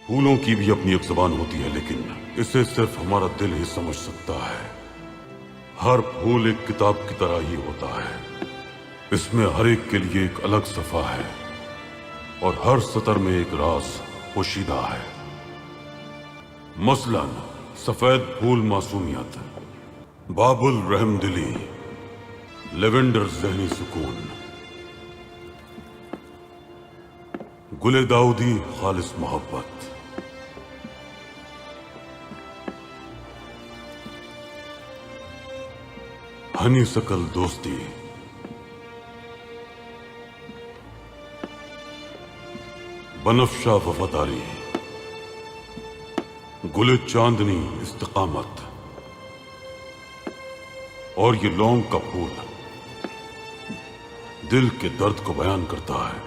फूलों की भी अपनी एक जुबान होती है, लेकिन इसे सिर्फ हमारा दिल ही समझ सकता है। हर फूल एक किताब की तरह ही होता है। इसमें हर एक के लिए एक अलग सफा है और हर सतर में एक राज पोशीदा है। मसलन सफेद फूल मासूमियत, बाबुल रहमदिली, लेवेंडर जहनी सुकून, गुले दाऊदी खालिस मोहब्बत। हनी सकल दोस्ती, बनफशा वफादारी, गुले चांदनी इस्तिकामत, और ये लौंग का फूल दिल के दर्द को बयान करता है।